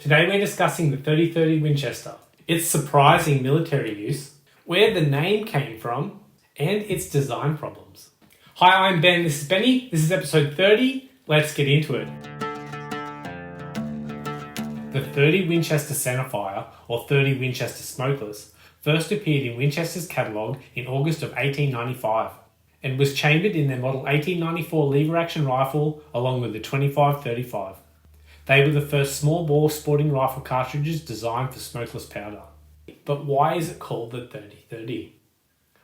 Today we're discussing the 3030 Winchester, its surprising military use, where the name came from, and its design problems. Hi, I'm Ben, this is Benny, this is episode 30, let's get into it. The 30 Winchester centerfire, or 30 Winchester smokeless, first appeared in Winchester's catalogue in August of 1895, and was chambered in their model 1894 lever-action rifle along with the 25-35. They were the first small-bore sporting rifle cartridges designed for smokeless powder. But why is it called the 3030?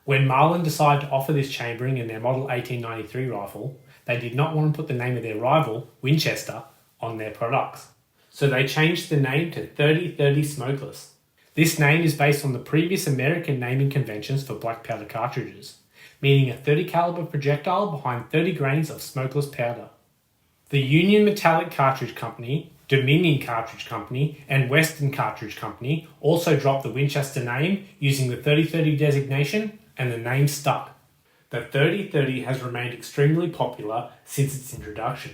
When Marlin decided to offer this chambering in their model 1893 rifle, they did not want to put the name of their rival, Winchester, on their products. So they changed the name to 3030 Smokeless. This name is based on the previous American naming conventions for black powder cartridges, meaning a 30 caliber projectile behind 30 grains of smokeless powder. The Union Metallic Cartridge Company, Dominion Cartridge Company, and Western Cartridge Company also dropped the Winchester name using the 3030 designation, and the name stuck. The 3030 has remained extremely popular since its introduction.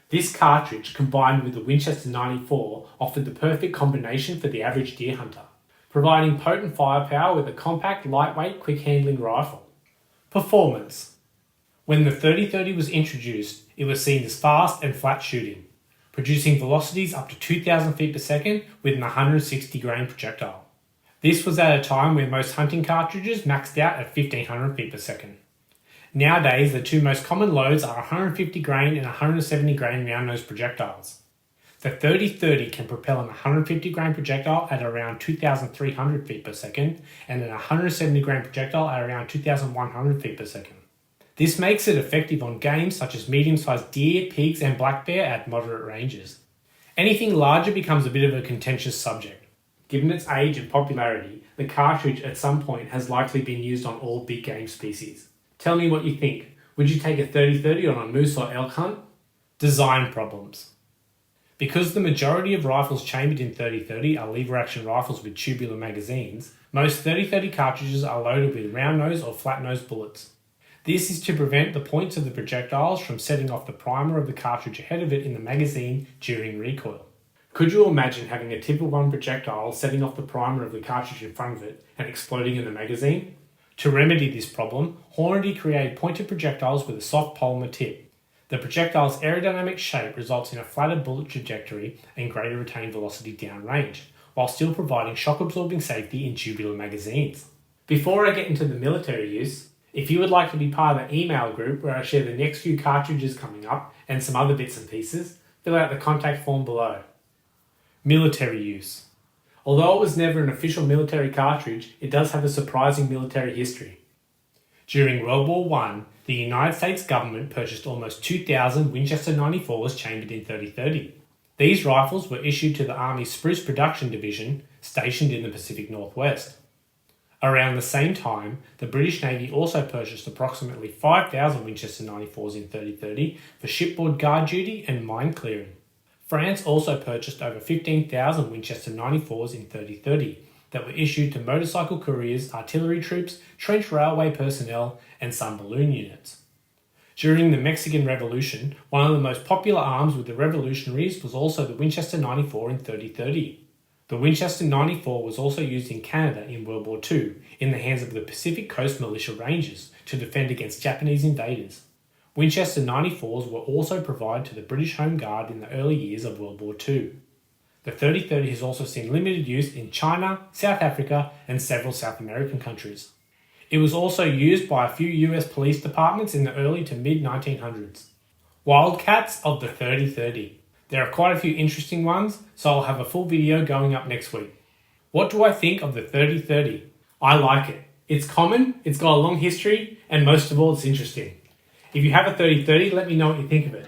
This cartridge, combined with the Winchester 94, offered the perfect combination for the average deer hunter, providing potent firepower with a compact, lightweight, quick-handling rifle. Performance. When the 3030 was introduced, it was seen as fast and flat shooting, producing velocities up to 2,000 feet per second with an 160 grain projectile. This was at a time where most hunting cartridges maxed out at 1,500 feet per second. Nowadays, the two most common loads are 150 grain and 170 grain round-nose projectiles. The 3030 can propel an 150 grain projectile at around 2,300 feet per second and an 170 grain projectile at around 2,100 feet per second. This makes it effective on game such as medium-sized deer, pigs and black bear at moderate ranges. Anything larger becomes a bit of a contentious subject. Given its age and popularity, the cartridge at some point has likely been used on all big game species. Tell me what you think. Would you take a 3030 on a moose or elk hunt? Design problems. Because the majority of rifles chambered in 3030 are lever-action rifles with tubular magazines, most 3030 cartridges are loaded with round-nose or flat-nose bullets. This is to prevent the points of the projectiles from setting off the primer of the cartridge ahead of it in the magazine during recoil. Could you imagine having a tip of one projectile setting off the primer of the cartridge in front of it and exploding in the magazine? To remedy this problem, Hornady created pointed projectiles with a soft polymer tip. The projectile's aerodynamic shape results in a flatter bullet trajectory and greater retained velocity downrange, while still providing shock-absorbing safety in tubular magazines. Before I get into the military use, if you would like to be part of the email group where I share the next few cartridges coming up and some other bits and pieces, fill out the contact form below. Military use. Although it was never an official military cartridge, it does have a surprising military history. During World War I, the United States government purchased almost 2,000 Winchester 94s chambered in 3030. These rifles were issued to the Army's Spruce Production Division, stationed in the Pacific Northwest. Around the same time, the British Navy also purchased approximately 5,000 Winchester 94s in 3030 for shipboard guard duty and mine clearing. France also purchased over 15,000 Winchester 94s in 3030 that were issued to motorcycle couriers, artillery troops, trench railway personnel, and some balloon units. During the Mexican Revolution, one of the most popular arms with the revolutionaries was also the Winchester 94 in 3030. The Winchester 94 was also used in Canada in World War II in the hands of the Pacific Coast Militia Rangers to defend against Japanese invaders. Winchester 94s were also provided to the British Home Guard in the early years of World War II. The 3030 has also seen limited use in China, South Africa, and several South American countries. It was also used by a few US police departments in the early to mid-1900s. Wildcats of the 3030. There are quite a few interesting ones, so I'll have a full video going up next week. What do I think of the 3030? I like it. It's common, it's got a long history, and most of all, it's interesting. If you have a 3030, let me know what you think of it.